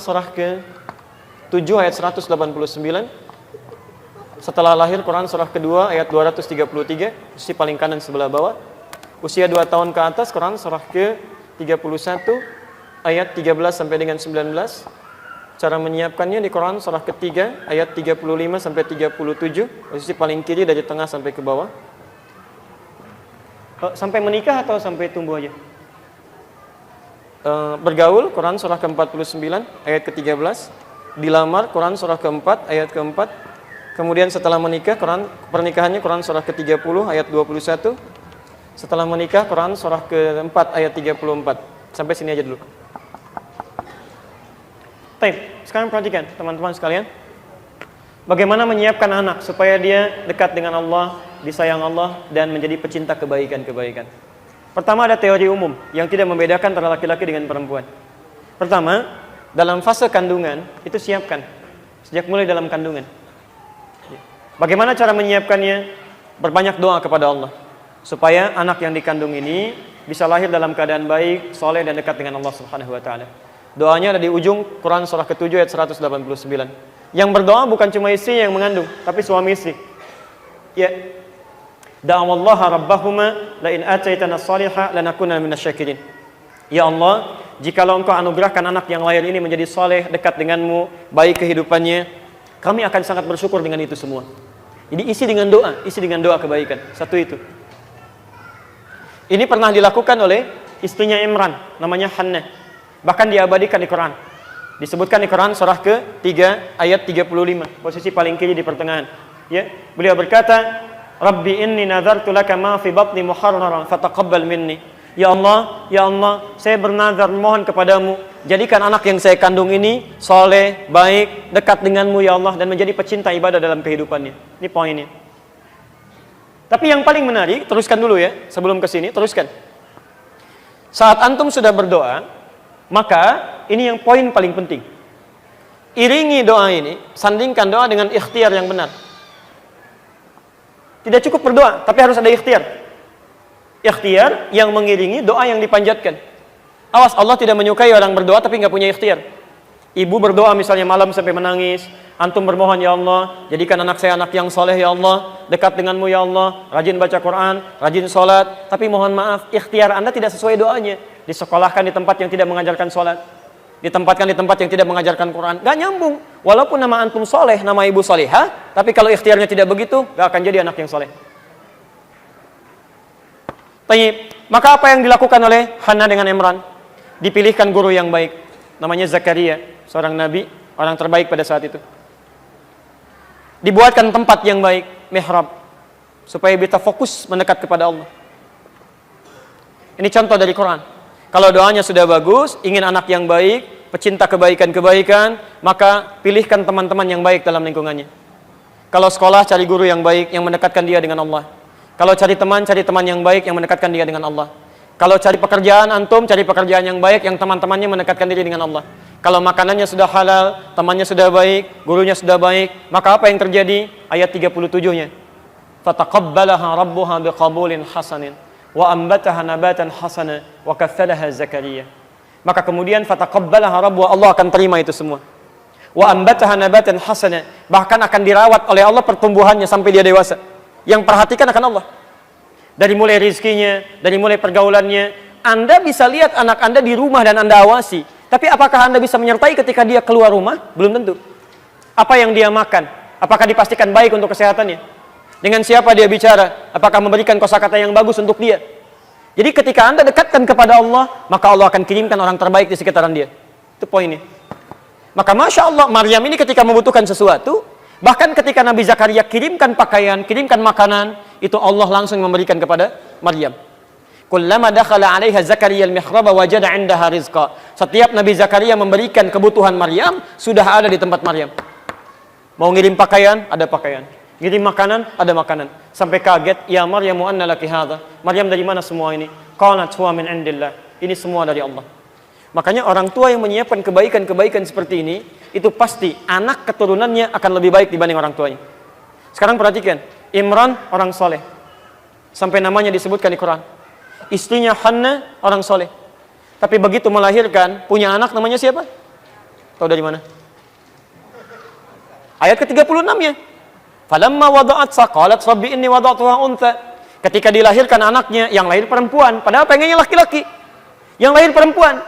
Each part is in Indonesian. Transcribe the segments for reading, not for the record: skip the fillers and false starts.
Surah ke-7 ayat 189. Setelah lahir Quran surah kedua ayat 233, sisi paling kanan sebelah bawah. Usia 2 tahun ke atas Quran surah ke-31 ayat 13 sampai dengan 19. Cara menyiapkannya di Quran surah ketiga ayat 35 sampai 37, posisi paling kiri dari tengah sampai ke bawah. Sampai menikah atau sampai tumbuh aja? Bergaul Quran surah ke-49 ayat ke-13, dilamar Quran surah ke-4 ayat ke-4, kemudian setelah menikah Quran pernikahannya Quran surah ke-30 ayat 21, setelah menikah Quran surah ke-4 ayat 34. Sampai sini aja dulu. Baik, sekarang perhatikan teman-teman sekalian, bagaimana menyiapkan anak supaya dia dekat dengan Allah, disayang Allah, dan menjadi pecinta kebaikan-kebaikan. Pertama, ada teori umum yang tidak membedakan antara laki-laki dengan perempuan. Pertama, dalam fase kandungan itu siapkan sejak mulai dalam kandungan. Bagaimana cara menyiapkannya? Berbanyak doa kepada Allah supaya anak yang dikandung ini bisa lahir dalam keadaan baik, soleh, dan dekat dengan Allah Subhanahu wa taala. Doanya ada di ujung Quran surah ke-7 ayat 189. Yang berdoa bukan cuma istri yang mengandung, tapi suami istri. Ya. Da'awallaha rabbahuma la in ataitana salihah lanakunanna minasyakirin. Ya Allah, jikalau Engkau anugerahkan anak yang lahir ini menjadi saleh, dekat denganmu, baik kehidupannya, kami akan sangat bersyukur dengan itu semua. Jadi isi dengan doa kebaikan. Satu itu. Ini pernah dilakukan oleh istrinya Imran, namanya Hannah. Bahkan diabadikan di Quran. Disebutkan di Quran surah ke-3 ayat 35, posisi paling kiri di pertengahan. Ya, beliau berkata, Rabbi inni nazartu laka ma fi batni muharraran fataqabbal minni. Ya Allah, saya bernazar mohon kepadamu, jadikan anak yang saya kandung ini soleh, baik, dekat denganmu ya Allah, dan menjadi pecinta ibadah dalam kehidupannya. Ini poinnya. Tapi yang paling menarik, teruskan dulu ya, sebelum ke sini, teruskan. Saat antum sudah berdoa, maka ini yang poin paling penting. Iringi doa ini, sandingkan doa dengan ikhtiar yang benar. Tidak cukup berdoa, tapi harus ada ikhtiar. Ikhtiar yang mengiringi doa yang dipanjatkan. Awas, Allah tidak menyukai orang berdoa tapi nggak punya ikhtiar. Ibu berdoa misalnya malam sampai menangis, antum bermohon, ya Allah, jadikan anak saya anak yang soleh ya Allah, dekat denganmu ya Allah, rajin baca Quran, rajin sholat, tapi mohon maaf, ikhtiar Anda tidak sesuai doanya. Disekolahkan di tempat yang tidak mengajarkan sholat, ditempatkan di tempat yang tidak mengajarkan Quran, gak nyambung. Walaupun nama antum soleh, nama ibu solehah, tapi kalau ikhtiarnya tidak begitu, gak akan jadi anak yang soleh. Tayyib. Maka apa yang dilakukan oleh Hannah dengan Imran? Dipilihkan guru yang baik, namanya Zakaria, seorang nabi, orang terbaik pada saat itu. Dibuatkan tempat yang baik, mihrab, supaya bisa fokus mendekat kepada Allah. Ini contoh dari Quran. Kalau doanya sudah bagus, ingin anak yang baik, pecinta kebaikan-kebaikan, maka pilihkan teman-teman yang baik dalam lingkungannya. Kalau sekolah, cari guru yang baik yang mendekatkan dia dengan Allah. Kalau cari teman yang baik yang mendekatkan dia dengan Allah. Kalau cari pekerjaan, antum cari pekerjaan yang baik yang teman-temannya mendekatkan diri dengan Allah. Kalau makanannya sudah halal, temannya sudah baik, gurunya sudah baik, maka apa yang terjadi? Ayat 37-nya. Fataqabbalaha rabbuha biqabulin hasanin wa ambataha nabatan hasana wa kaffalaha Zakaria. Maka kemudian fataqabbalaha rabbuha, Allah akan terima itu semua. Wa ambataha nabatan hasana, bahkan akan dirawat oleh Allah pertumbuhannya sampai dia dewasa. Yang perhatikan akan Allah. Dari mulai rizkinya, dari mulai pergaulannya. Anda bisa lihat anak Anda di rumah dan Anda awasi. Tapi apakah Anda bisa menyertai ketika dia keluar rumah? Belum tentu. Apa yang dia makan? Apakah dipastikan baik untuk kesehatannya? Dengan siapa dia bicara? Apakah memberikan kosakata yang bagus untuk dia? Jadi ketika Anda dekatkan kepada Allah, maka Allah akan kirimkan orang terbaik di sekitaran dia. Itu poinnya. Maka Masya Allah, Maryam ini ketika membutuhkan sesuatu, bahkan ketika Nabi Zakaria kirimkan pakaian, kirimkan makanan, itu Allah langsung memberikan kepada Maryam. Kullama dakhala 'alaiha Zakaria al-mihraba wajada 'indaha rizqa. Setiap Nabi Zakaria memberikan kebutuhan Maryam, sudah ada di tempat Maryam. Mau ngirim pakaian, ada pakaian. Ngirim makanan, ada makanan. Sampai kaget, ya Maryamu anna laki hadha. Maryam, dari mana semua ini? Qalat huwa min 'indillah. Ini semua dari Allah. Makanya orang tua yang menyiapkan kebaikan-kebaikan seperti ini, itu pasti anak keturunannya akan lebih baik dibanding orang tuanya. Sekarang perhatikan, Imran orang soleh, sampai namanya disebutkan di Quran. Istrinya Hannah orang soleh, tapi begitu melahirkan, punya anak namanya siapa? Tahu dari mana? Ayat ke-36-nya. Falamma wada'atha qalat rabbi inni wada'tuha untha. Ketika dilahirkan anaknya, yang lahir perempuan, padahal pengennya laki-laki. Yang lahir perempuan.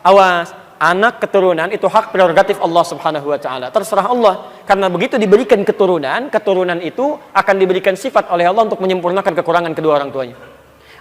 Awas, anak keturunan itu hak prerogatif Allah Subhanahu wa taala. Terserah Allah. Karena begitu diberikan keturunan, keturunan itu akan diberikan sifat oleh Allah untuk menyempurnakan kekurangan kedua orang tuanya.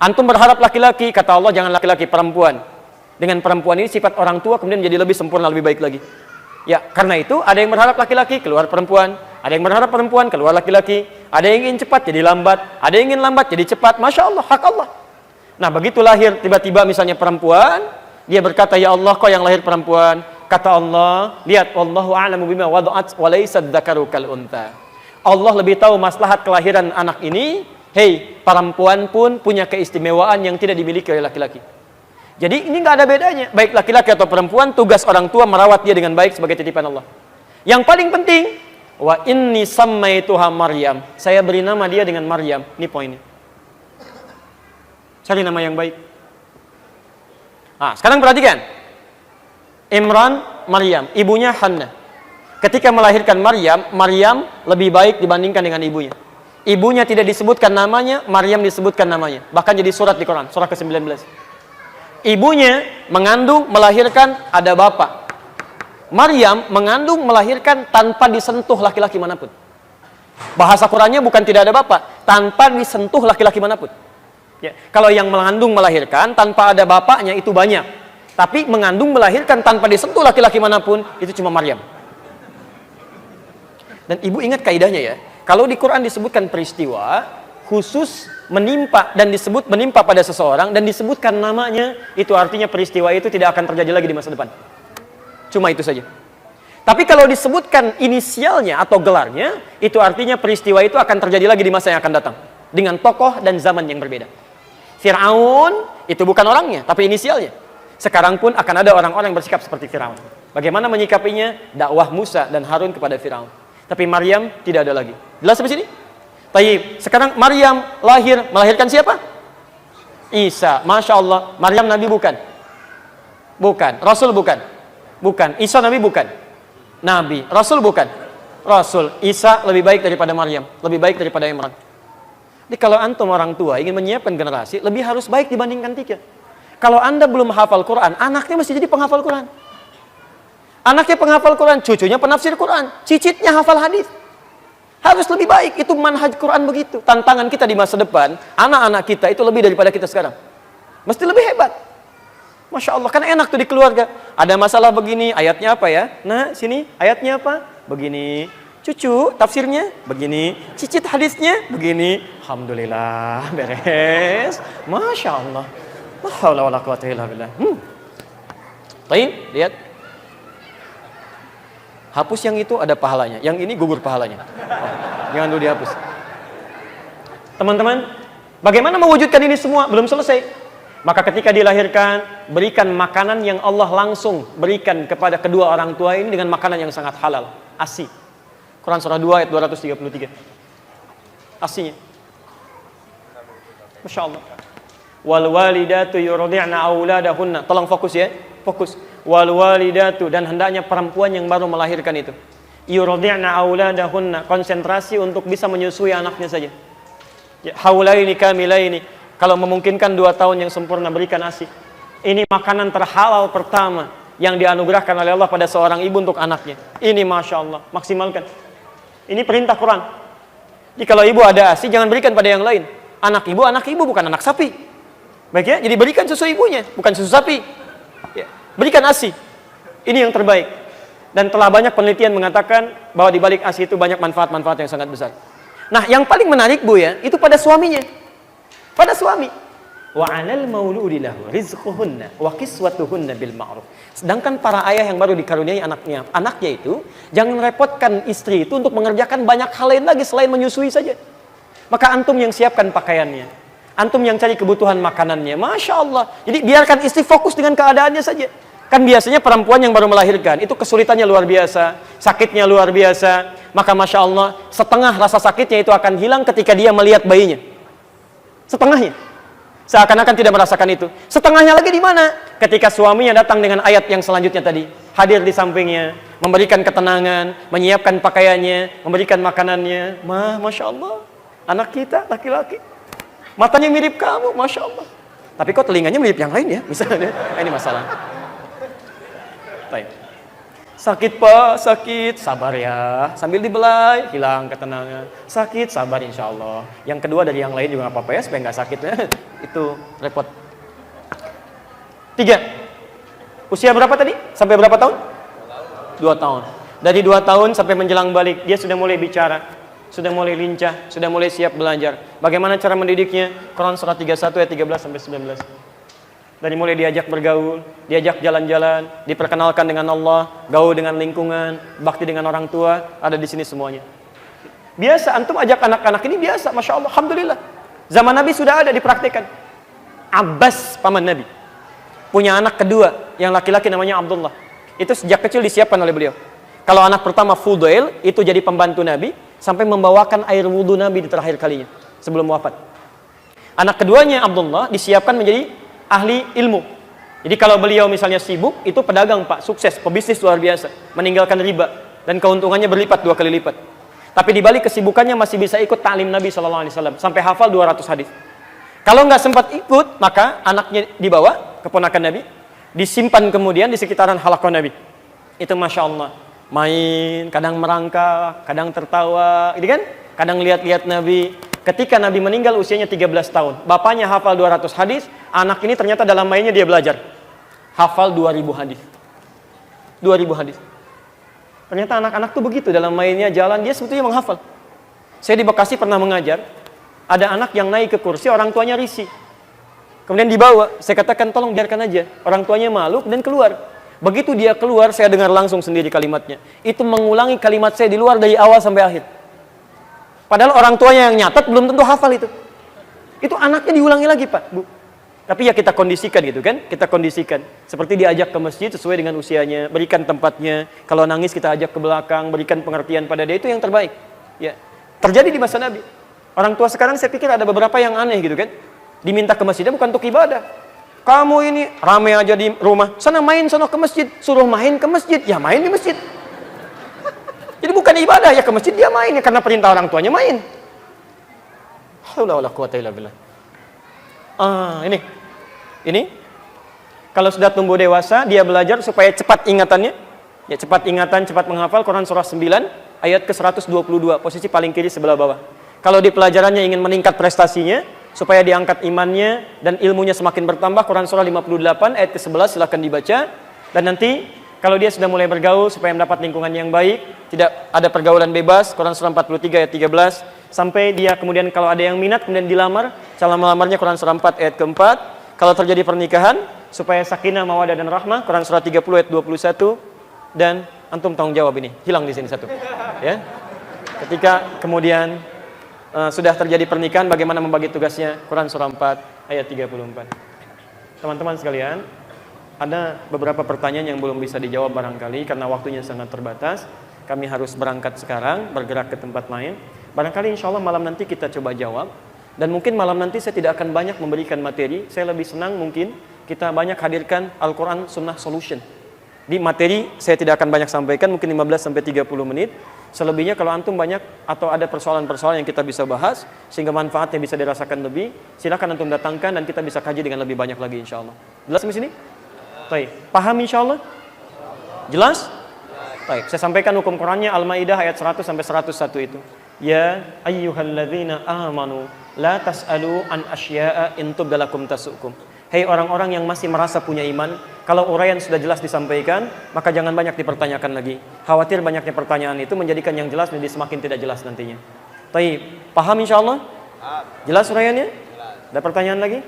Antum berharap laki-laki, kata Allah jangan laki-laki, perempuan. Dengan perempuan ini sifat orang tua kemudian jadi lebih sempurna, lebih baik lagi. Ya, karena itu ada yang berharap laki-laki keluar perempuan, ada yang berharap perempuan keluar laki-laki, ada yang ingin cepat jadi lambat, ada yang ingin lambat jadi cepat. Masya Allah, hak Allah. Nah, begitu lahir tiba-tiba misalnya perempuan, dia berkata, ya Allah, kau yang lahir perempuan. Kata Allah, lihat, wallahu a'lamu bima wada'at wa laysa dzakaru kal untha. Allah lebih tahu maslahat kelahiran anak ini. Hei, perempuan pun punya keistimewaan yang tidak dimiliki oleh laki-laki. Jadi ini nggak ada bedanya, baik laki-laki atau perempuan, tugas orang tua merawat dia dengan baik sebagai titipan Allah. Yang paling penting, wa inni sammaituha Maryam. Saya beri nama dia dengan Maryam. Ini poinnya. Cari nama yang baik. Nah, sekarang perhatikan. Imran, Maryam, ibunya Hannah. Ketika melahirkan Maryam, Maryam lebih baik dibandingkan dengan ibunya. Ibunya tidak disebutkan namanya, Maryam disebutkan namanya. Bahkan jadi surat di Quran, surah ke-19. Ibunya mengandung, melahirkan, ada bapak. Maryam mengandung, melahirkan tanpa disentuh laki-laki manapun. Bahasa Qurannya bukan tidak ada bapak, tanpa disentuh laki-laki manapun. Ya, kalau yang mengandung, melahirkan tanpa ada bapaknya itu banyak. Tapi mengandung, melahirkan tanpa disentuh laki-laki manapun itu cuma Maryam. Dan ibu ingat kaidahnya ya. Kalau di Quran disebutkan peristiwa khusus menimpa dan disebut menimpa pada seseorang dan disebutkan namanya, itu artinya peristiwa itu tidak akan terjadi lagi di masa depan. Cuma itu saja. Tapi kalau disebutkan inisialnya atau gelarnya, itu artinya peristiwa itu akan terjadi lagi di masa yang akan datang dengan tokoh dan zaman yang berbeda. Fir'aun itu bukan orangnya, tapi inisialnya. Sekarang pun akan ada orang-orang yang bersikap seperti Fir'aun. Bagaimana menyikapinya? Dakwah Musa dan Harun kepada Fir'aun. Tapi Maryam tidak ada lagi. Jelas sampai sini? Taib. Sekarang Maryam lahir, melahirkan siapa? Isa. Masya Allah. Maryam Nabi bukan? Bukan. Rasul bukan? Bukan. Isa Nabi bukan? Nabi. Rasul bukan? Rasul. Isa lebih baik daripada Maryam. Lebih baik daripada Imran. Jadi kalau antum orang tua ingin menyiapkan generasi, lebih harus baik dibandingkan tiga. Kalau anda belum hafal Quran, anaknya mesti jadi penghafal Quran. Anaknya penghafal Quran, cucunya penafsir Quran, cicitnya hafal hadis. Harus lebih baik, itu manhaj Quran begitu. Tantangan kita di masa depan, anak-anak kita itu lebih daripada kita sekarang. Mesti lebih hebat. Masya Allah, kan enak tuh di keluarga. Ada masalah begini, ayatnya apa ya? Nah, sini, ayatnya apa? Begini. Cucu, tafsirnya begini. Cicit hadisnya begini. Alhamdulillah, beres. Masya Allah. La haula wala quwwata illa billah. Baik, lihat. Hapus yang itu ada pahalanya, yang ini gugur pahalanya. Jangan dulu dihapus. Teman-teman, bagaimana mewujudkan ini semua? Belum selesai. Maka ketika dilahirkan, berikan makanan yang Allah langsung berikan kepada kedua orang tua ini dengan makanan yang sangat halal, ASI. Quran surah 2 ayat 233. ASInya. Masya Allah. Wal walidatu yurdi'na auladahunna. Tolong fokus ya, fokus. Wal walidatu, dan hendaknya perempuan yang baru melahirkan itu yurdi'na auladahunna, konsentrasi untuk bisa menyusui anaknya saja. Ya, haulaini kamilaini, kalau memungkinkan 2 tahun yang sempurna berikan ASI. Ini makanan terhalal pertama yang dianugerahkan oleh Allah pada seorang ibu untuk anaknya. Ini Masya Allah, maksimalkan. Ini perintah Quran. Jadi kalau ibu ada ASI, jangan berikan pada yang lain. Anak ibu bukan anak sapi. Baik ya, jadi berikan susu ibunya, bukan susu sapi. Ya. Berikan ASI. Ini yang terbaik. Dan telah banyak penelitian mengatakan bahwa di balik ASI itu banyak manfaat-manfaat yang sangat besar. Nah, yang paling menarik Bu ya, itu pada suaminya. Pada suami. Wa 'alal mauludi lahu rizquhunna wa kiswatuhunna bil ma'ruf. Sedangkan para ayah yang baru dikaruniai anaknya itu jangan repotkan istri itu untuk mengerjakan banyak hal lain lagi selain menyusui saja. Maka antum yang siapkan pakaiannya. Antum yang cari kebutuhan makanannya. Masya Allah. Jadi biarkan istri fokus dengan keadaannya saja. Kan biasanya perempuan yang baru melahirkan itu kesulitannya luar biasa, sakitnya luar biasa. Maka Masya Allah, setengah rasa sakitnya itu akan hilang ketika dia melihat bayinya. Setengahnya. Seakan-akan tidak merasakan itu. Setengahnya lagi di mana? Ketika suaminya datang dengan ayat yang selanjutnya tadi. hadir di sampingnya, memberikan ketenangan, menyiapkan pakaiannya, memberikan makanannya. Masya Allah, anak kita laki-laki, matanya mirip kamu, Masya Allah. Tapi kok telinganya mirip yang lain ya, misalnya. Ini masalah. Baik. Sakit pak, sakit, sabar ya. Sambil dibelai, hilang ketenangan. Sakit, sabar insya Allah. Yang kedua dari yang lain juga nggak apa-apa ya, supaya nggak sakit ya. Itu repot. 3. Usia berapa tadi? Sampai berapa tahun? 2 tahun. Dari 2 tahun sampai menjelang balik, dia sudah mulai bicara, sudah mulai lincah, sudah mulai siap belajar. Bagaimana cara mendidiknya? Quran surah 31 ayat 13 sampai 19. Dari mulai diajak bergaul, diajak jalan-jalan, diperkenalkan dengan Allah, gaul dengan lingkungan, bakti dengan orang tua, ada di sini semuanya. Biasa, antum ajak anak-anak ini biasa, Masya Allah, Alhamdulillah. Zaman Nabi sudah ada dipraktikkan. Abbas, paman Nabi, punya anak kedua, yang laki-laki namanya Abdullah. Itu sejak kecil disiapkan oleh beliau. Kalau anak pertama Fudail, itu jadi pembantu Nabi, sampai membawakan air wudhu Nabi di terakhir kalinya, sebelum wafat. Anak keduanya Abdullah disiapkan menjadi ahli ilmu. Jadi kalau beliau misalnya sibuk, itu pedagang pak, sukses, pebisnis luar biasa, meninggalkan riba, dan keuntungannya berlipat 2 kali lipat. Tapi di balik kesibukannya masih bisa ikut ta'lim Nabi SAW, sampai hafal 200 hadis. Kalau nggak sempat ikut, maka anaknya dibawa, keponakan Nabi, disimpan kemudian di sekitaran halaqah Nabi. Itu Masya Allah, main, kadang merangkak, kadang tertawa, gitu kan? Kadang lihat-lihat Nabi. Ketika Nabi meninggal usianya 13 tahun, bapaknya hafal 200 hadis, anak ini ternyata dalam mainnya dia belajar. Hafal 2000 hadis. 2000 hadis. Ternyata anak-anak tuh begitu, dalam mainnya jalan, dia sebetulnya menghafal. Saya di Bekasi pernah mengajar, ada anak yang naik ke kursi, orang tuanya risih. Kemudian dibawa, saya katakan tolong biarkan aja. Orang tuanya malu, dan keluar. Begitu dia keluar, saya dengar langsung sendiri kalimatnya. Itu mengulangi kalimat saya di luar dari awal sampai akhir. Padahal orang tuanya yang nyatat belum tentu hafal itu. Itu anaknya diulangi lagi pak, bu. Tapi ya kita kondisikan gitu kan, kita kondisikan. Seperti diajak ke masjid sesuai dengan usianya, berikan tempatnya. Kalau nangis kita ajak ke belakang, berikan pengertian pada dia, itu yang terbaik. Ya, terjadi di masa Nabi. Orang tua sekarang saya pikir ada beberapa yang aneh gitu kan. Diminta ke masjidnya bukan untuk ibadah. Kamu ini rame aja di rumah, sana main, sana ke masjid. Suruh main ke masjid, ya main di masjid. Jadi bukan ibadah ya ke masjid, dia main ya karena perintah orang tuanya main. Haula wala quwata illa billah. Ini kalau sudah tumbuh dewasa, dia belajar supaya cepat ingatannya. Ya cepat ingatan, cepat menghafal. Quran surah 9 ayat ke-122, posisi paling kiri sebelah bawah. Kalau di pelajarannya ingin meningkat prestasinya, supaya diangkat imannya dan ilmunya semakin bertambah, Quran surah 58 ayat ke-11 silahkan dibaca. Dan nanti kalau dia sudah mulai bergaul supaya mendapat lingkungan yang baik, tidak ada pergaulan bebas, Quran surah 43 ayat 13, sampai dia kemudian kalau ada yang minat kemudian dilamar, calon melamarnya Quran surah 4 ayat ke-4. Kalau terjadi pernikahan, supaya sakinah, mawadah dan rahmah, Quran surah 30 ayat 21. Dan antum tanggung jawab ini, hilang di sini satu. Ya. Ketika kemudian sudah terjadi pernikahan, bagaimana membagi tugasnya, Quran surah 4 ayat 34. Teman-teman sekalian, ada beberapa pertanyaan yang belum bisa dijawab barangkali karena waktunya sangat terbatas. Kami harus berangkat sekarang, bergerak ke tempat lain. Barangkali insya Allah malam nanti kita coba jawab. Dan mungkin malam nanti saya tidak akan banyak memberikan materi. Saya lebih senang mungkin kita banyak hadirkan Al-Quran Sunnah Solution. Di materi saya tidak akan banyak sampaikan, mungkin 15-30 menit. Selebihnya kalau antum banyak atau ada persoalan-persoalan yang kita bisa bahas sehingga manfaatnya bisa dirasakan lebih, silakan antum datangkan dan kita bisa kaji dengan lebih banyak lagi insya Allah. Jelas di sini? Baik, paham insyaallah? Jelas? Baik, saya sampaikan hukum Qurannya Al-Maidah ayat 100 sampai 101 itu. Ya ayyuhalladzina amanu la tas'alu an asya'a in tubdalakum tasukum. Hei orang-orang yang masih merasa punya iman, kalau uraian sudah jelas disampaikan, maka jangan banyak dipertanyakan lagi. Khawatir banyaknya pertanyaan itu menjadikan yang jelas menjadi semakin tidak jelas nantinya. Baik, paham insyaallah? Jelas uraiannya? Ada pertanyaan lagi?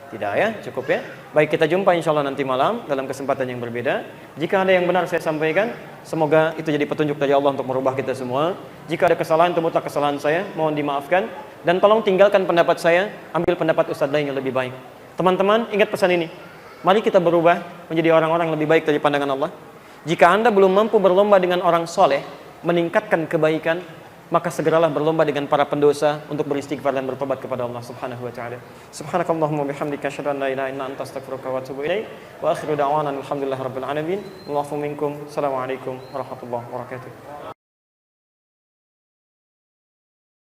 Tidak ya, cukup ya. Baik, kita jumpa insya Allah nanti malam dalam kesempatan yang berbeda. Jika ada yang benar saya sampaikan, semoga itu jadi petunjuk dari Allah untuk merubah kita semua. Jika ada kesalahan, itu mutlak kesalahan saya, mohon dimaafkan. Dan tolong tinggalkan pendapat saya, ambil pendapat ustadz lain yang lebih baik. Teman-teman, ingat pesan ini. Mari kita berubah menjadi orang-orang lebih baik dari pandangan Allah. Jika Anda belum mampu berlomba dengan orang soleh, meningkatkan kebaikan, maka segeralah berlomba dengan para pendosa untuk beristighfar dan bertobat kepada Allah Subhanahu wa taala. Subhanakallahumma bihamdika asyhadu an la ilaha illa anta astaghfiruka wa atubu ilaik. Wa akhiru da'wana alhamdulillahirabbil alamin. Wallahu minkum. Assalamualaikum warahmatullahi wabarakatuh.